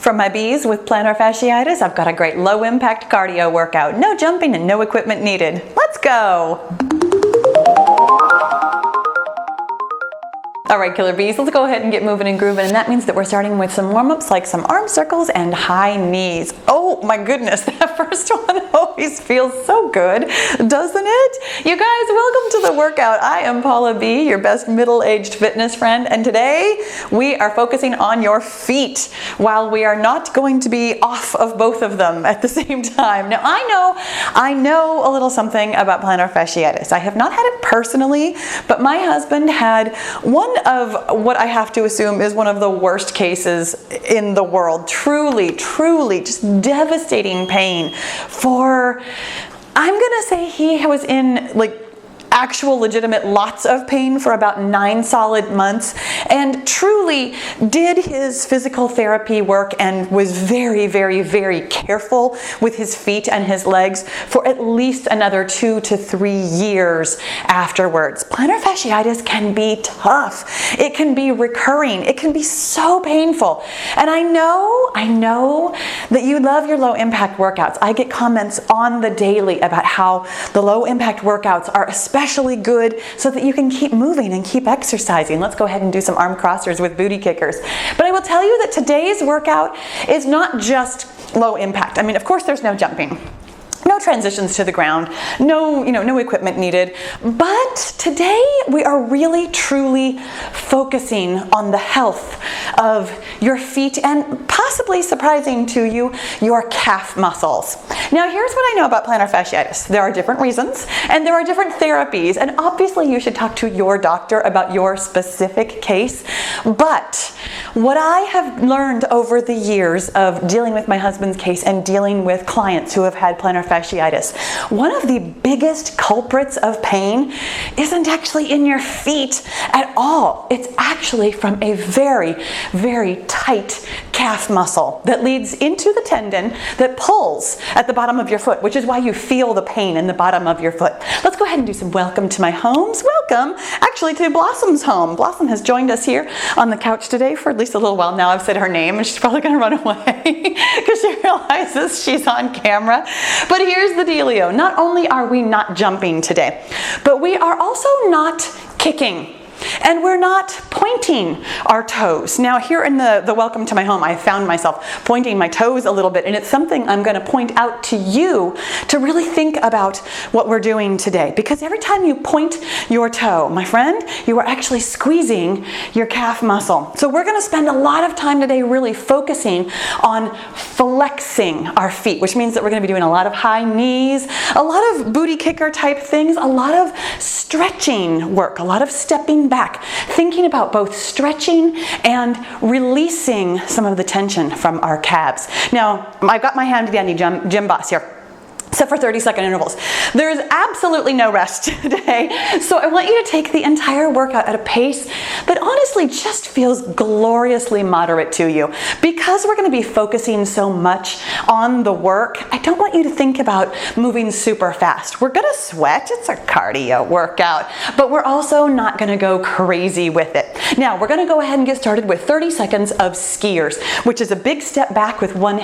From my bees with plantar fasciitis, I've got a great low impact cardio workout. No jumping and no equipment needed. Let's go. All right, killer bees, let's go ahead and get moving and grooving. And that means that we're starting with some warm-ups like some arm circles and high knees. Oh my goodness, that first one always feels so good, doesn't it? You guys, welcome to the workout. I am Paula B, your best middle-aged fitness friend. And today we are focusing on your feet while we are not going to be off of both of them at the same time. Now, I know a little something about plantar fasciitis. I have not had it personally, but my husband had one of what I have to assume is one of the worst cases in the world. Truly, just devastating pain for, I'm gonna say he was in like actual legitimate lots of pain for about 9 solid months, and truly did his physical therapy work and was very careful with his feet and his legs for at least another 2 to 3 years afterwards. Plantar fasciitis can be tough. It can be recurring. It can be so painful. And I know that you love your low impact workouts. I get comments on the daily about how the low impact workouts are especially good so that you can keep moving and keep exercising. Let's go ahead and do some arm crossers with booty kickers. But I will tell you that today's workout is not just low impact. I mean, of course there's no jumping. No transitions to the ground, no equipment needed. But today we are really truly focusing on the health of your feet and possibly surprising to you, your calf muscles. Now here's what I know about plantar fasciitis. There are different reasons and there are different therapies, and obviously you should talk to your doctor about your specific case. But what I have learned over the years of dealing with my husband's case and dealing with clients who have had plantar fasciitis, one of the biggest culprits of pain isn't actually in your feet at all. It's actually from a very tight calf muscle that leads into the tendon that pulls at the bottom of your foot, which is why you feel the pain in the bottom of your foot. Let's go ahead and do some welcome to my homes. Welcome actually to Blossom's home. Blossom has joined us here on the couch today for at least a little while now. I've said her name and she's probably going to run away because she realizes she's on camera. But here's the dealio. Not only are we not jumping today, but we are also not kicking. And we're not pointing our toes. Now here in the welcome to my home, I found myself pointing my toes a little bit, and it's something I'm going to point out to you to really think about what we're doing today. Because every time you point your toe, my friend, you are actually squeezing your calf muscle. So we're going to spend a lot of time today really focusing on flexing our feet, which means that we're going to be doing a lot of high knees, a lot of booty kicker type things, a lot of stretching work, a lot of stepping back, thinking about both stretching and releasing some of the tension from our calves. Now, I've got my hand Dandy gym boss here, except for 30-second intervals. There is absolutely no rest today, so I want you to take the entire workout at a pace that honestly just feels gloriously moderate to you. Because we're going to be focusing so much on the work, I don't want you to think about moving super fast. We're going to sweat, it's a cardio workout, but we're also not going to go crazy with it. Now, we're going to go ahead and get started with 30 seconds of skiers, which is a big step back with one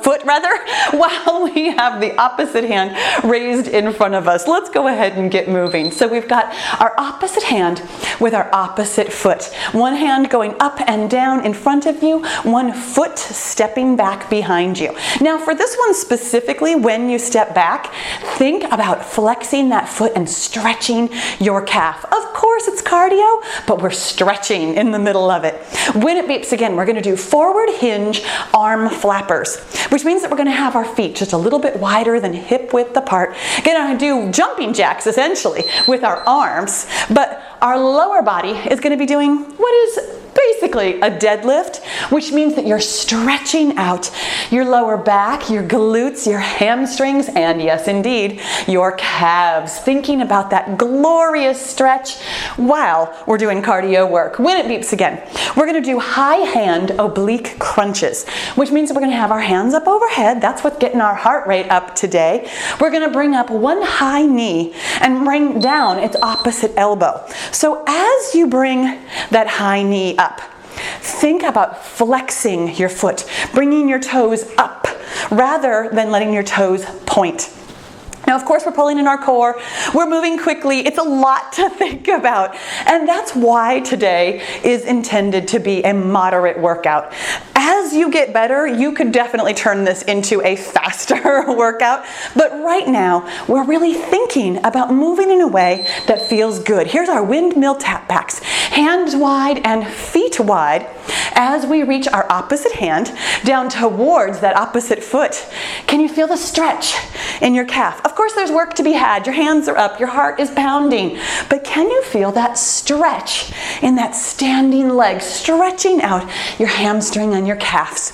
foot while we have the opposite hand raised in front of us. Let's go ahead and get moving. So we've got our opposite hand with our opposite foot. One hand going up and down in front of you, one foot stepping back behind you. Now for this one specifically, when you step back, think about flexing that foot and stretching your calf. Of course it's cardio, but we're stretching in the middle of it. When it beeps again, we're going to do forward hinge arm flappers, which means that we're going to have our feet just a little bit wider than hip width apart. Going to do jumping jacks essentially with our arms, but our lower body is going to be doing what is basically a deadlift, which means that you're stretching out your lower back, your glutes, your hamstrings, and yes indeed, your calves. Thinking about that glorious stretch while we're doing cardio work. When it beeps again, we're going to do high hand oblique crunches, which means that we're going to have our hands up overhead. That's what's getting our heart rate up today. We're going to bring up one high knee and bring down its opposite elbow. So as you bring that high knee up, think about flexing your foot, bringing your toes up rather than letting your toes point. Now, of course, we're pulling in our core, we're moving quickly, it's a lot to think about, and that's why today is intended to be a moderate workout. As you get better, you could definitely turn this into a faster workout, but right now, we're really thinking about moving in a way that feels good. Here's our windmill tap backs, hands wide and feet wide, as we reach our opposite hand down towards that opposite foot. Can you feel the stretch in your calf? Of course, there's work to be had. Your hands are up, your heart is pounding, but can you feel that stretch in that standing leg, stretching out your hamstring and your calves?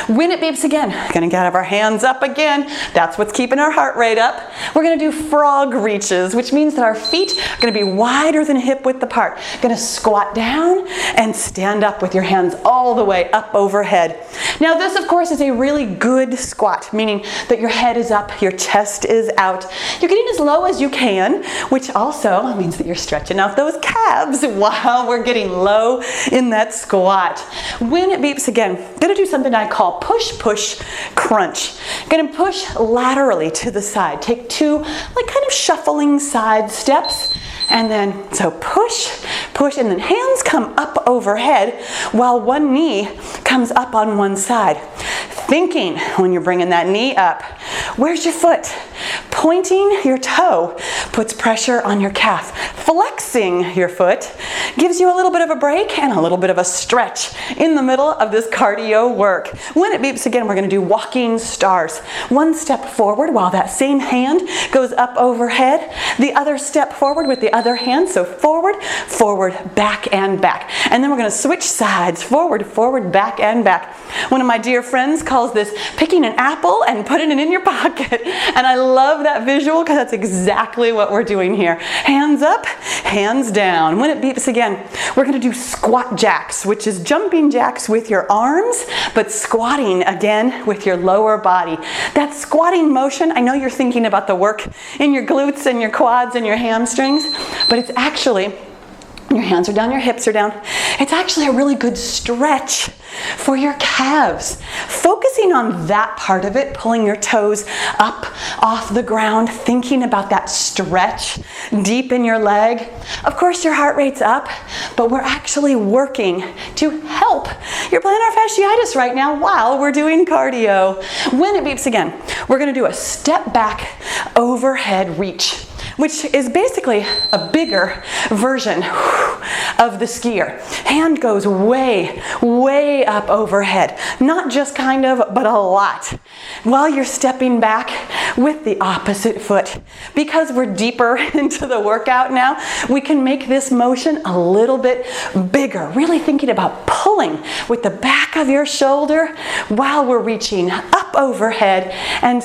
When it beeps again, gonna get our hands up again. That's what's keeping our heart rate up. We're gonna do frog reaches, which means that our feet are gonna be wider than hip width apart. Gonna squat down and stand up with your hands all the way up overhead. Now this, of course, is a really good squat, meaning that your head is up, your chest is out. You're getting as low as you can, which also means that you're stretching out those calves while we're getting low in that squat. When it beeps again, I'm gonna do something I call push, push, crunch. Gonna push laterally to the side. Take two, like kind of shuffling side steps. And then, so push, push, and then hands come up overhead while one knee comes up on one side. Thinking when you're bringing that knee up, where's your foot? Pointing your toe puts pressure on your calf. Flexing your foot gives you a little bit of a break and a little bit of a stretch in the middle of this cardio work. When it beeps again, we're gonna do walking stars. One step forward while that same hand goes up overhead. The other step forward with the other hand. So forward, forward, back, and back. And then we're gonna switch sides. Forward, forward, back, and back. One of my dear friends calls this picking an apple and putting it in your pocket. And I love that visual because that's exactly what we're doing here. Hands up, hands down. When it beeps again, we're gonna do squat jacks, which is jumping jacks with your arms, but squatting again with your lower body. That squatting motion, I know you're thinking about the work in your glutes and your quads and your hamstrings, but it's actually, your hands are down, your hips are down. It's actually a really good stretch for your calves. Focusing on that part of it, pulling your toes up off the ground, thinking about that stretch deep in your leg. Of course, your heart rate's up, but we're actually working to help your plantar fasciitis right now while we're doing cardio. When it beeps again, we're gonna do a step back overhead reach, which is basically a bigger version of the skier. Hand goes way, way up overhead. Not just kind of, but a lot. While you're stepping back with the opposite foot. Because we're deeper into the workout now, we can make this motion a little bit bigger. Really thinking about pulling with the back of your shoulder while we're reaching up overhead and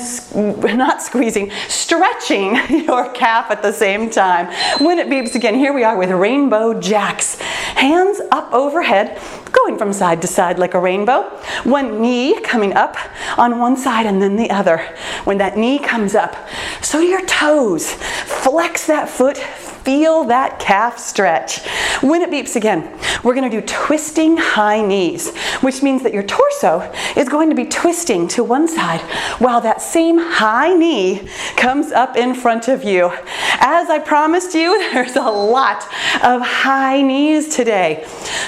not squeezing, stretching your calf at the same time. When it beeps again, here we are with rainbow jacks. Hands up overhead, going from side to side like a rainbow. One knee coming up on one side and then the other. When that knee comes up, so do your toes. Flex that foot, feel that calf stretch. When it beeps again, we're gonna do twisting high knees, which means that your torso is going to be twisting to one side while that same high knee comes up in front of you. As I promised you, there's a lot of high knees today.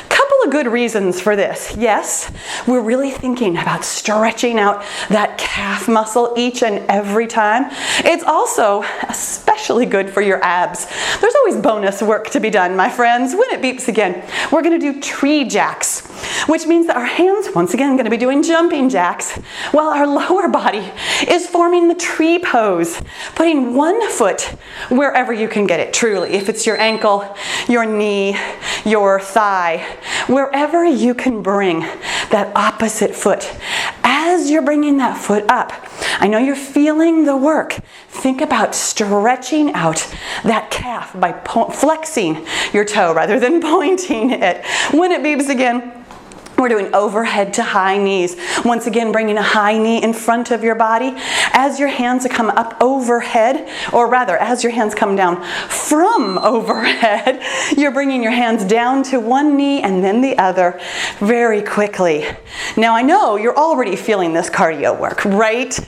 Couple of good reasons for this. Yes, we're really thinking about stretching out that calf muscle each and every time. It's also especially good for your abs. There's always bonus work to be done, my friends. When it beeps again, we're gonna do tree jacks, which means that our hands, once again, gonna be doing jumping jacks, while our lower body is forming the tree pose, putting one foot wherever you can get it, truly. If it's your ankle, your knee, your thigh, wherever you can bring that opposite foot. As you're bringing that foot up, I know you're feeling the work. Think about stretching out that calf by flexing your toe rather than pointing it. When it beeps again, We're doing overhead to high knees. Once again, bringing a high knee in front of your body. As your hands come up overhead, or rather, as your hands come down from overhead, you're bringing your hands down to one knee and then the other very quickly. Now, I know you're already feeling this cardio work, right?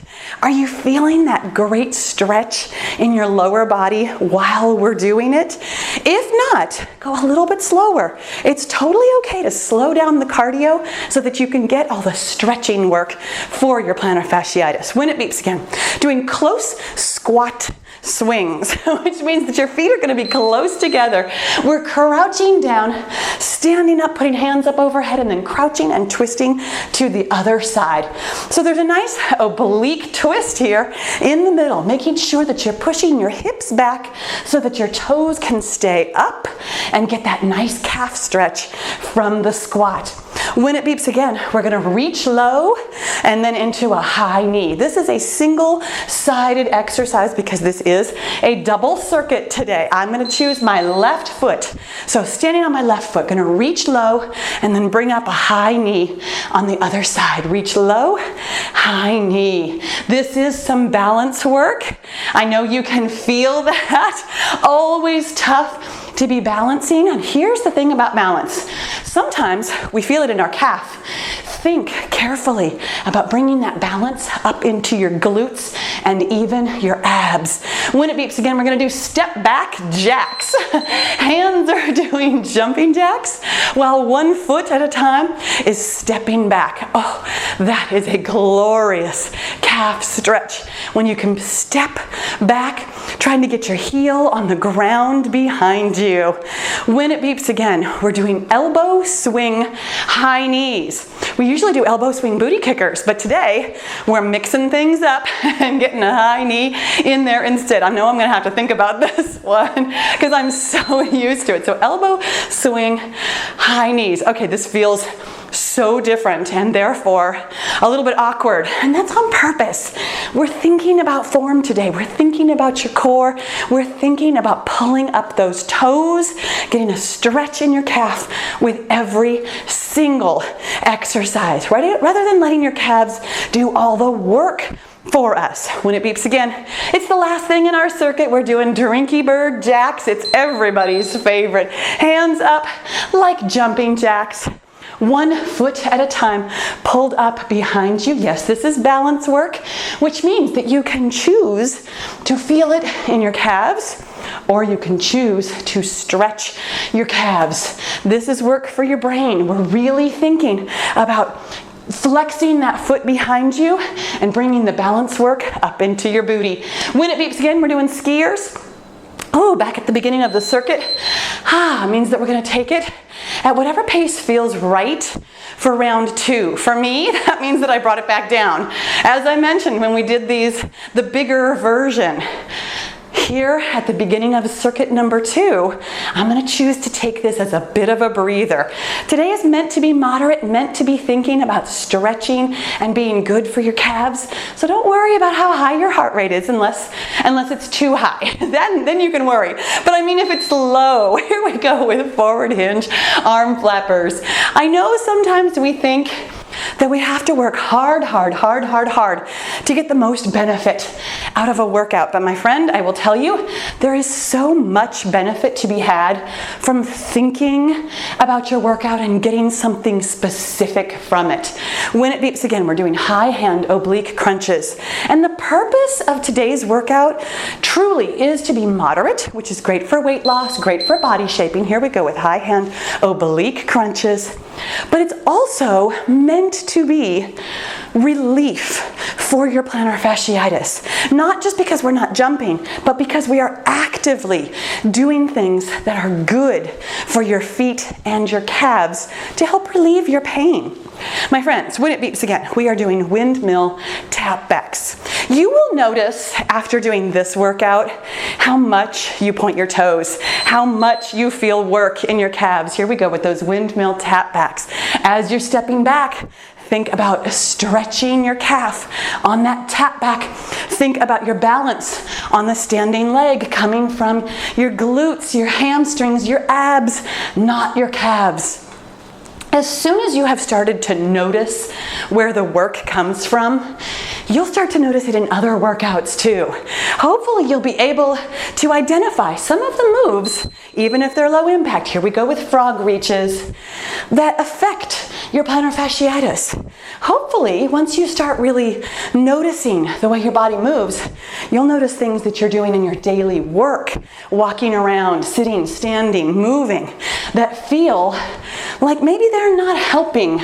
Are you feeling that great stretch in your lower body while we're doing it? If not, go a little bit slower. It's totally okay to slow down the cardio so that you can get all the stretching work for your plantar fasciitis. When it beeps again, doing close squat swings, which means that your feet are going to be close together. We're crouching down, standing up, putting hands up overhead, and then crouching and twisting to the other side. So there's a nice oblique twist here in the middle, making sure that you're pushing your hips back so that your toes can stay up and get that nice calf stretch from the squat. When it beeps again, we're going to reach low and then into a high knee. This is a single-sided exercise because this is a double circuit today. I'm going to choose my left foot. So standing on my left foot, going to reach low and then bring up a high knee on the other side. Reach low, high knee. This is some balance work. I know you can feel that. Always tough to be balancing. And here's the thing about balance. Sometimes we feel it in our calf. Think carefully about bringing that balance up into your glutes and even your abs. When it beeps again, we're going to do step back jacks. Hands are doing jumping jacks while one foot at a time is stepping back. Oh, that is a glorious calf stretch when you can step back, trying to get your heel on the ground behind you. When it beeps again, we're doing elbow swing high knees. We usually do elbow swing booty kickers, but today we're mixing things up and getting a high knee in there instead. I know I'm going to have to think about this one because I'm so used to it. So elbow swing high knees. Okay, this feels so different and therefore a little bit awkward, and that's on purpose. We're thinking about form today. We're thinking about your core. We're thinking about pulling up those toes, getting a stretch in your calf with every single exercise, right? Rather than letting your calves do all the work for us. When it beeps again, it's the last thing in our circuit. We're doing drinky bird jacks. It's everybody's favorite. Hands up like jumping jacks. One foot at a time pulled up behind you. Yes, this is balance work, which means that you can choose to feel it in your calves, or you can choose to stretch your calves. This is work for your brain. We're really thinking about flexing that foot behind you and bringing the balance work up into your booty. When it beeps again, we're doing skiers. Oh, back at the beginning of the circuit. Means that we're going to take it at whatever pace feels right for round 2. For me, that means that I brought it back down. As I mentioned when we did these, the bigger version. Here at the beginning of circuit number 2, I'm going to choose to take this as a bit of a breather. Today is meant to be moderate, meant to be thinking about stretching and being good for your calves. So don't worry about how high your heart rate is unless it's too high. Then you can worry. But I mean, if it's low, here we go with forward hinge arm flappers. I know sometimes we think that we have to work hard to get the most benefit out of a workout. But my friend, I will tell you, there is so much benefit to be had from thinking about your workout and getting something specific from it. When it beeps again, we're doing high hand oblique crunches. And the purpose of today's workout truly is to be moderate, which is great for weight loss, great for body shaping. Here we go with high hand oblique crunches. But it's also meant to be relief for your plantar fasciitis. Not just because we're not jumping, but because we are actively doing things that are good for your feet and your calves to help relieve your pain. My friends, when it beeps again, we are doing windmill tap backs. You will notice after doing this workout how much you point your toes, how much you feel work in your calves. Here we go with those windmill tap backs. As you're stepping back, think about stretching your calf on that tap back. Think about your balance on the standing leg coming from your glutes, your hamstrings, your abs, not your calves. As soon as you have started to notice where the work comes from, you'll start to notice it in other workouts too. Hopefully you'll be able to identify some of the moves, even if they're low impact. Here we go with frog reaches, that affect your plantar fasciitis. Hopefully, once you start really noticing the way your body moves, you'll notice things that you're doing in your daily work, walking around, sitting, standing, moving, that feel like maybe they're not helping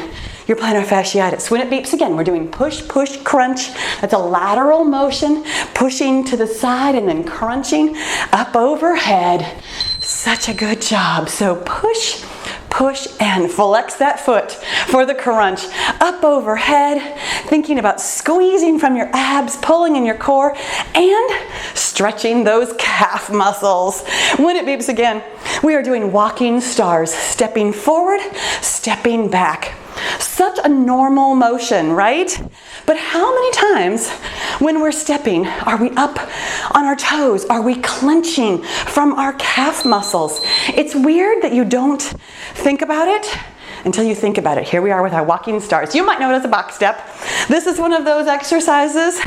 your plantar fasciitis. When it beeps again, we're doing push, push, crunch. That's a lateral motion, pushing to the side and then crunching up overhead. Such a good job. So push, push, and flex that foot for the crunch. Up overhead, thinking about squeezing from your abs, pulling in your core, and stretching those calf muscles. When it beeps again, we are doing walking stars, stepping forward, stepping back. Such a normal motion, right? But how many times when we're stepping are we up on our toes? Are we clenching from our calf muscles? It's weird that you don't think about it until you think about it. Here we are with our walking stars. You might know it as a box step. This is one of those exercises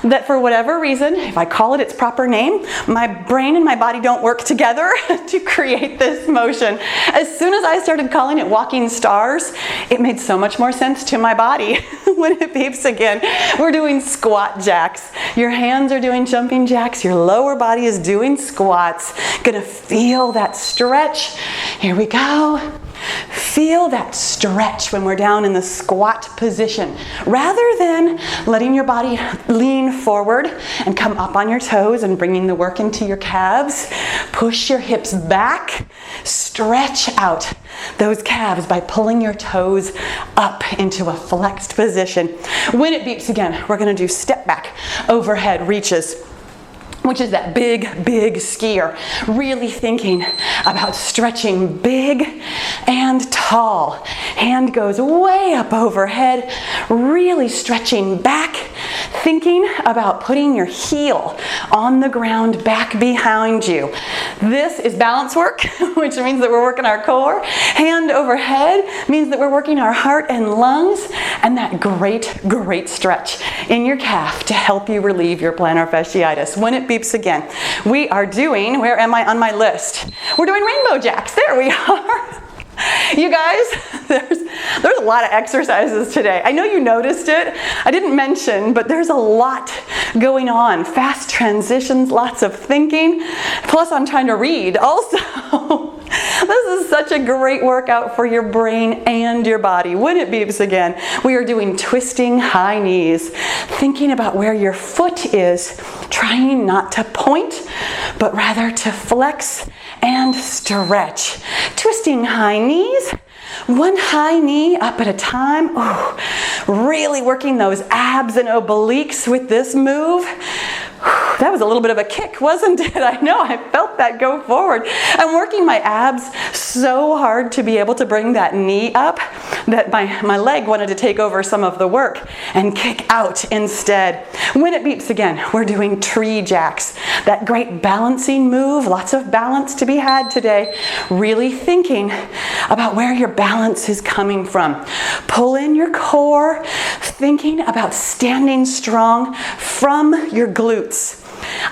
that for whatever reason, if I call it its proper name, my brain and my body don't work together to create this motion. As soon as I started calling it walking stars, it made so much more sense to my body. When it beeps again, we're doing squat jacks. Your hands are doing jumping jacks. Your lower body is doing squats. Gonna feel that stretch. Here we go. Feel that stretch when we're down in the squat position. Rather than letting your body lean forward and come up on your toes and bringing the work into your calves, push your hips back, stretch out those calves by pulling your toes up into a flexed position. When it beeps again, we're going to do step back, overhead reaches, which is that big, big skier. Really thinking about stretching big and tall. Hand goes way up overhead, really stretching back, thinking about putting your heel on the ground back behind you. This is balance work, which means that we're working our core. Hand overhead means that we're working our heart and lungs, and that great, great stretch in your calf to help you relieve your plantar fasciitis. When it beeps again, we are doing, where am I on my list? We're doing rainbow jacks. There we are. You guys, there's a lot of exercises today. I know you noticed it. I didn't mention, but there's a lot going on. Fast transitions, lots of thinking. Plus I'm trying to read also. This is such a great workout for your brain and your body. When it beeps again, we are doing twisting high knees, thinking about where your foot is, trying not to point, but rather to flex and stretch. Twisting high knees, one high knee up at a time. Ooh, really working those abs and obliques with this move. That was a little bit of a kick, wasn't it? I know, I felt that go forward. I'm working my abs so hard to be able to bring that knee up that my leg wanted to take over some of the work and kick out instead. When it beeps again, we're doing tree jacks. That great balancing move, lots of balance to be had today. Really thinking about where your balance is coming from. Pull in your core, thinking about standing strong from your glutes.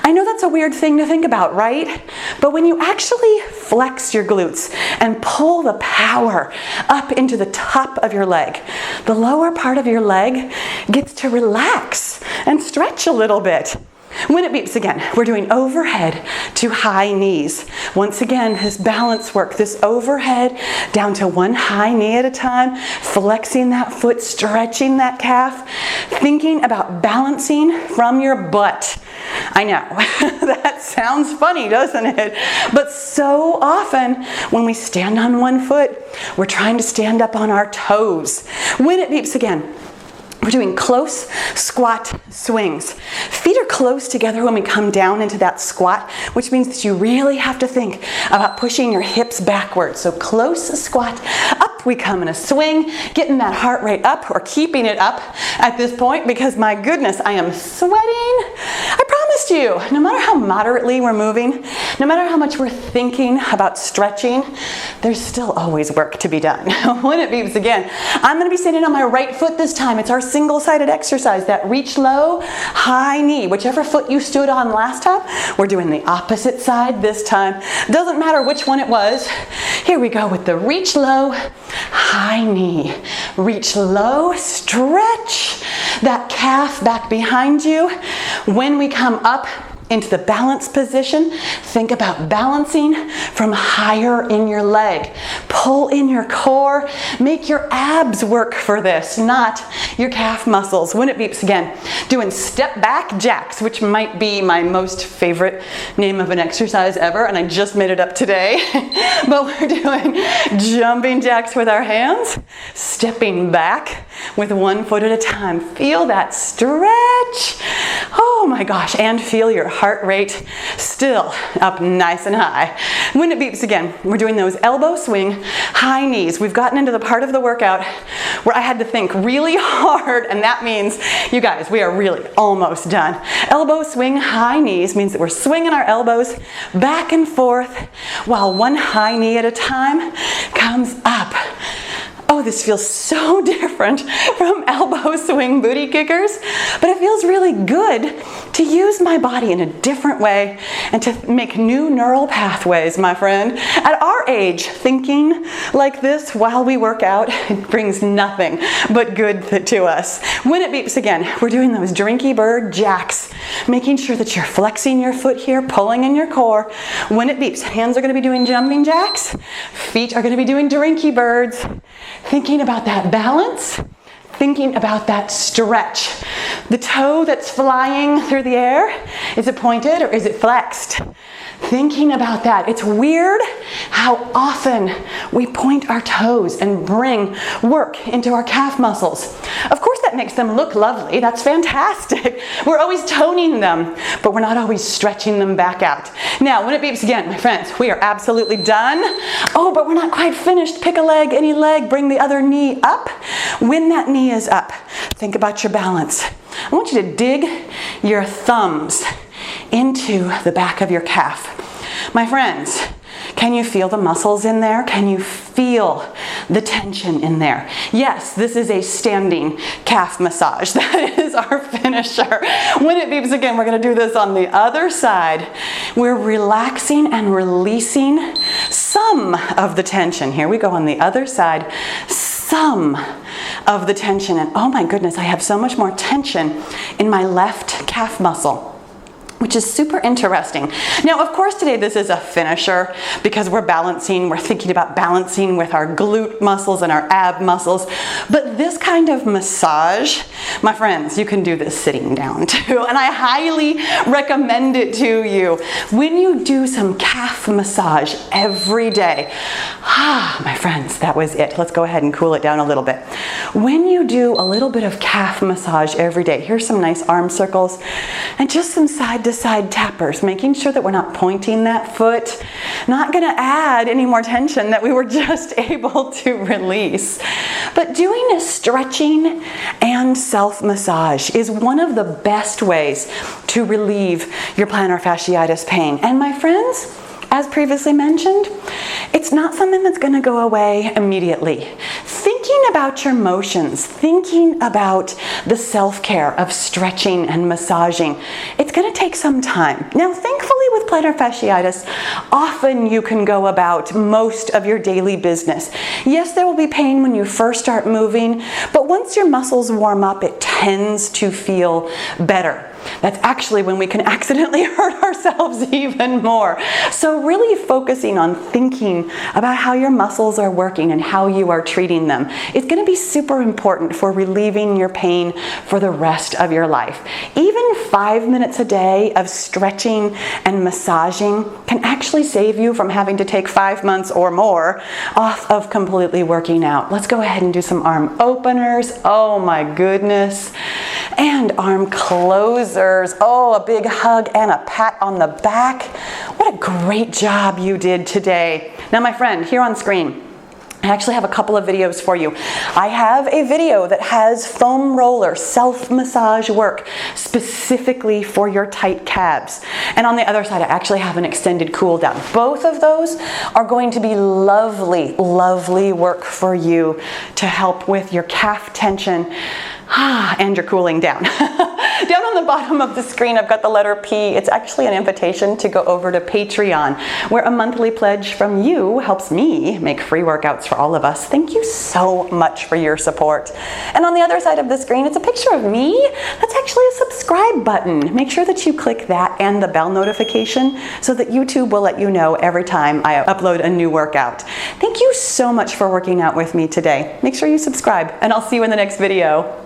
I know that's a weird thing to think about, right? But when you actually flex your glutes and pull the power up into the top of your leg, the lower part of your leg gets to relax and stretch a little bit. When it beeps again, we're doing overhead to high knees. Once again, this balance work, this overhead down to one high knee at a time, flexing that foot, stretching that calf, thinking about balancing from your butt. I know, that sounds funny, doesn't it? But so often when we stand on one foot, we're trying to stand up on our toes. When it beeps again, we're doing close squat swings. Feet are close together when we come down into that squat, which means that you really have to think about pushing your hips backwards. So close squat, up we come in a swing, getting that heart rate up or keeping it up at this point because my goodness, I am sweating. I promised you, no matter how moderately we're moving, No matter how much we're thinking about stretching, there's still always work to be done. When it beeps again, I'm gonna be standing on my right foot this time. It's our single-sided exercise, that reach low, high knee. Whichever foot you stood on last time, we're doing the opposite side this time. Doesn't matter which one it was. Here we go with the reach low, high knee. Reach low, stretch that calf back behind you. When we come up into the balance position, think about balancing from higher in your leg. Pull in your core. Make your abs work for this, not your calf muscles. When it beeps again, doing step back jacks, which might be my most favorite name of an exercise ever, and I just made it up today. But we're doing jumping jacks with our hands, stepping back with one foot at a time. Feel that stretch. Oh my gosh, and feel your heart rate still up nice and high. When it beeps again, we're doing those elbow swing, high knees. We've gotten into the part of the workout where I had to think really hard, and that means, you guys, we are really almost done. Elbow swing, high knees means that we're swinging our elbows back and forth while one high knee at a time comes up. Oh, this feels so different from elbow swing booty kickers, but it feels really good to use my body in a different way and to make new neural pathways, my friend. At our age, thinking like this while we work out, it brings nothing but good to us. When it beeps again, we're doing those drinky bird jacks, making sure that you're flexing your foot here, pulling in your core. When it beeps, hands are going to be doing jumping jacks, feet are going to be doing drinky birds. Thinking about that balance, thinking about that stretch. The toe that's flying through the air, is it pointed or is it flexed? Thinking about that. It's weird how often we point our toes and bring work into our calf muscles. Of course that makes them look lovely. That's fantastic. We're always toning them, but we're not always stretching them back out. Now, when it beeps again, my friends, we are absolutely done. Oh, but we're not quite finished. Pick a leg, any leg, bring the other knee up. When that knee is up, think about your balance. I want you to dig your thumbs into the back of your calf. My friends, can you feel the muscles in there? Can you feel the tension in there? Yes, this is a standing calf massage. That is our finisher. When it beeps again, we're going to do this on the other side. We're relaxing and releasing some of the tension. Here we go on the other side. Some of the tension. And oh my goodness, I have so much more tension in my left calf muscle, which is super interesting. Now, of course, today this is a finisher because we're thinking about balancing with our glute muscles and our ab muscles. But this kind of massage, my friends, you can do this sitting down too, and I highly recommend it to you. When you do some calf massage every day, my friends, that was it. Let's go ahead and cool it down a little bit. When you do a little bit of calf massage every day, here's some nice arm circles and just some side-to-side tappers, making sure that we're not pointing that foot, not going to add any more tension that we were just able to release. But doing a stretching and self-massage is one of the best ways to relieve your plantar fasciitis pain. And my friends, as previously mentioned, it's not something that's going to go away immediately. Thinking about your motions, thinking about the self-care of stretching and massaging, it's going to take some time. Now, thankfully with plantar fasciitis, often you can go about most of your daily business. Yes, there will be pain when you first start moving, but once your muscles warm up, it tends to feel better. That's actually when we can accidentally hurt ourselves even more. So really focusing on thinking about how your muscles are working and how you are treating them is going to be super important for relieving your pain for the rest of your life. Even 5 minutes a day of stretching and massaging can actually save you from having to take 5 months or more off of completely working out. Let's go ahead and do some arm openers. Oh my goodness. And arm closers. Oh, a big hug and a pat on the back. What a great job you did today. Now, my friend, here on screen, I actually have a couple of videos for you. I have a video that has foam roller self-massage work specifically for your tight calves. And on the other side, I actually have an extended cool down. Both of those are going to be lovely, lovely work for you to help with your calf tension and your cooling down. Down on the bottom of the screen, I've got the letter P. It's actually an invitation to go over to Patreon, where a monthly pledge from you helps me make free workouts for all of us. Thank you so much for your support. And on the other side of the screen, it's a picture of me. That's actually a subscribe button. Make sure that you click that and the bell notification so that YouTube will let you know every time I upload a new workout. Thank you so much for working out with me today. Make sure you subscribe, and I'll see you in the next video.